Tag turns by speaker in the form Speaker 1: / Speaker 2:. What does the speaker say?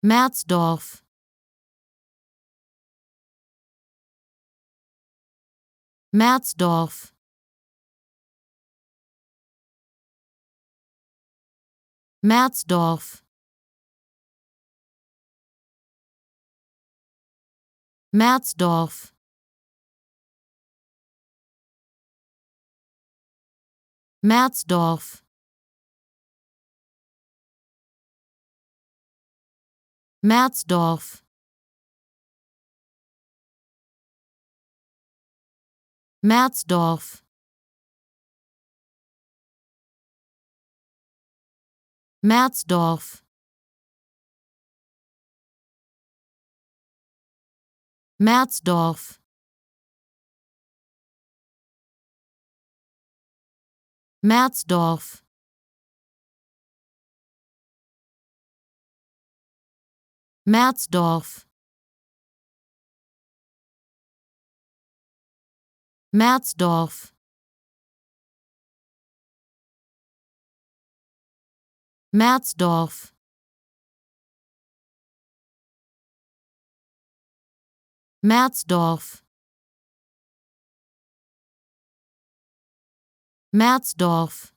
Speaker 1: Merzdorf, Merzdorf, Merzdorf, Merzdorf, Merzdorf, Merzdorf, Merzdorf, Merzdorf, Merzdorf, Merzdorf, Merzdorf, Merzdorf, Merzdorf, Merzdorf, Merzdorf,